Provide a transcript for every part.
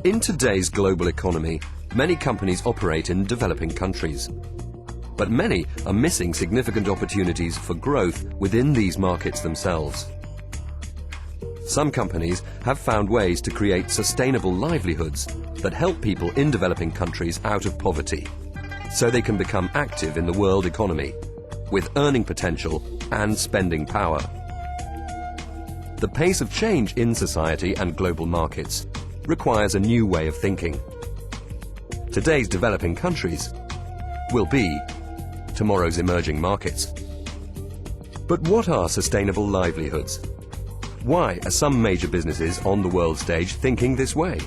In today's global economy, many companies operate in developing countries. But many are missing significant opportunities for growth within these markets themselves. Some companies have found ways to create sustainable livelihoods that help people in developing countries out of poverty, so they can become active in the world economy, with earning potential and spending power. The pace of change in society and global markets requires a new way of thinking. Today's developing countries will be tomorrow's emerging markets. But what are sustainable livelihoods? Why are some major businesses on the world stage thinking this way?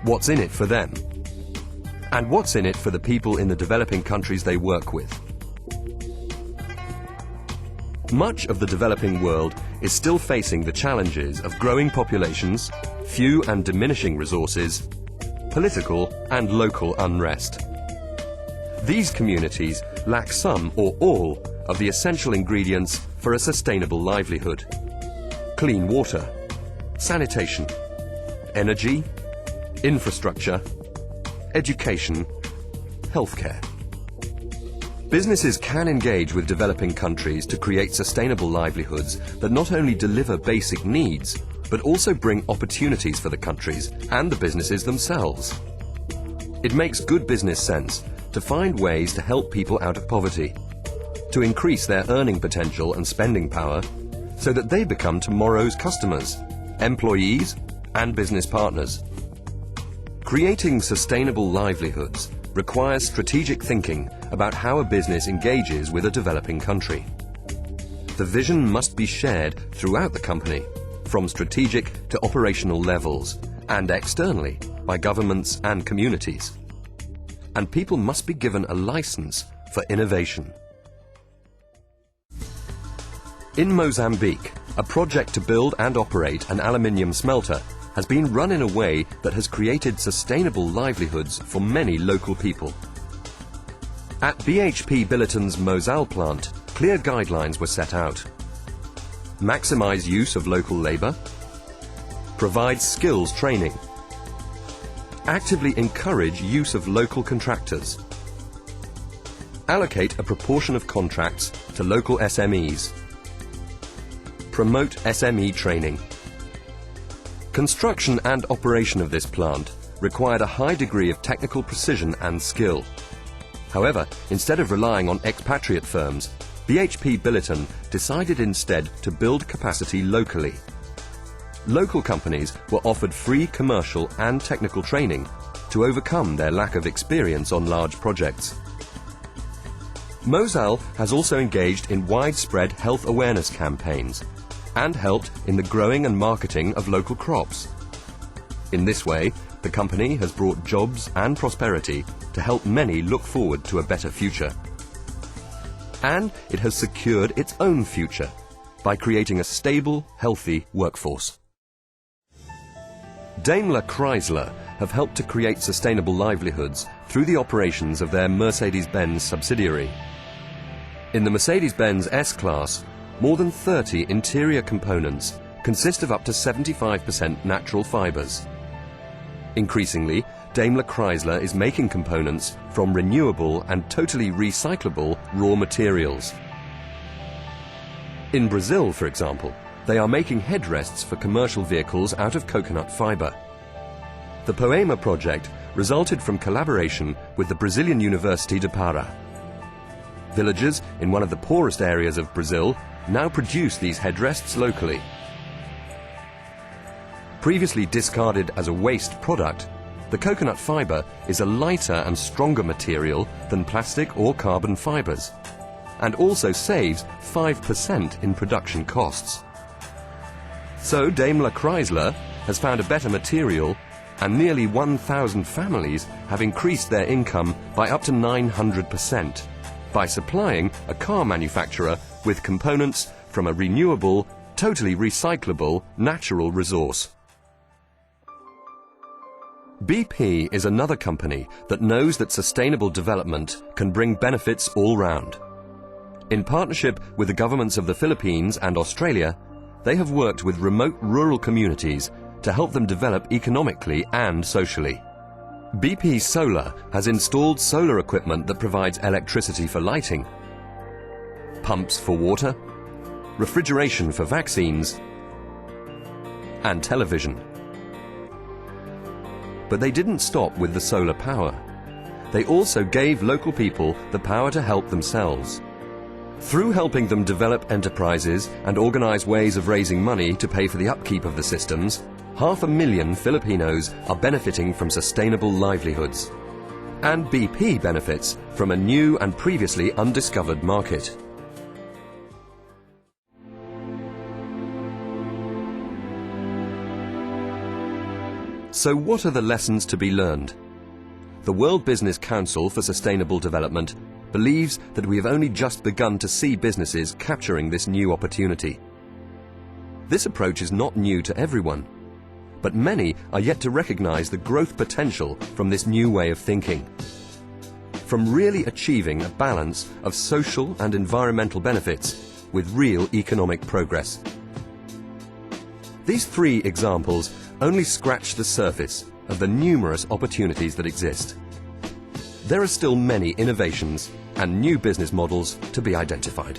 What's in it for them? And what's in it for the people in the developing countries they work with? Much of the developing world is still facing the challenges of growing populations, few and diminishing resources, political and local unrest. These communities lack some or all of the essential ingredients for a sustainable livelihood: clean water, sanitation, energy, infrastructure, education, healthcare. Businesses can engage with developing countries to create sustainable livelihoods that not only deliver basic needs, but also bring opportunities for the countries and the businesses themselves. It makes good business sense to find ways to help people out of poverty, to increase their earning potential and spending power, so that they become tomorrow's customers, employees, and business partners. Creating sustainable livelihoods requires strategic thinking about how a business engages with a developing country. The vision must be shared throughout the company, from strategic to operational levels, and externally by governments and communities. And people must be given a license for innovation. In Mozambique, a project to build and operate an aluminium smelter has been run in a way that has created sustainable livelihoods for many local people. At BHP Billiton's Mozal plant, clear guidelines were set out. Maximize use of local labour, provide skills training, actively encourage use of local contractors, allocate a proportion of contracts to local SMEs, promote SME training. Construction and operation of this plant required a high degree of technical precision and skill. However, instead of relying on expatriate firms, BHP Billiton decided instead to build capacity locally. Local companies were offered free commercial and technical training to overcome their lack of experience on large projects. Mozal has also engaged in widespread health awareness campaigns and helped in the growing and marketing of local crops. In this way, the company has brought jobs and prosperity to help many look forward to a better future. And it has secured its own future by creating a stable, healthy workforce. Daimler Chrysler have helped to create sustainable livelihoods through the operations of their Mercedes-Benz subsidiary. In the Mercedes-Benz S-Class, more than 30 interior components consist of up to 75% natural fibers. Increasingly, Daimler Chrysler is making components from renewable and totally recyclable raw materials. In Brazil, for example, they are making headrests for commercial vehicles out of coconut fiber. The Poema project resulted from collaboration with the Brazilian University de Pará. Villagers in one of the poorest areas of Brazil now produce these headrests locally. Previously discarded as a waste product, the coconut fiber is a lighter and stronger material than plastic or carbon fibers, and also saves 5% in production costs. So Daimler Chrysler has found a better material, and nearly 1,000 families have increased their income by up to 900% by supplying a car manufacturer with components from a renewable, totally recyclable natural resource. BP is another company that knows that sustainable development can bring benefits all round. In partnership with the governments of the Philippines and Australia, they have worked with remote rural communities to help them develop economically and socially. BP Solar has installed solar equipment that provides electricity for lighting, pumps for water, refrigeration for vaccines, and television. But they didn't stop with the solar power. They also gave local people the power to help themselves. Through helping them develop enterprises and organize ways of raising money to pay for the upkeep of the systems, 500,000 Filipinos are benefiting from sustainable livelihoods. And BP benefits from a new and previously undiscovered market. So what are the lessons to be learned? The World Business Council for Sustainable Development believes that we have only just begun to see businesses capturing this new opportunity. This approach is not new to everyone, but many are yet to recognize the growth potential from this new way of thinking. From really achieving a balance of social and environmental benefits with real economic progress. These three examples only scratch the surface of the numerous opportunities that exist. There are still many innovations and new business models to be identified.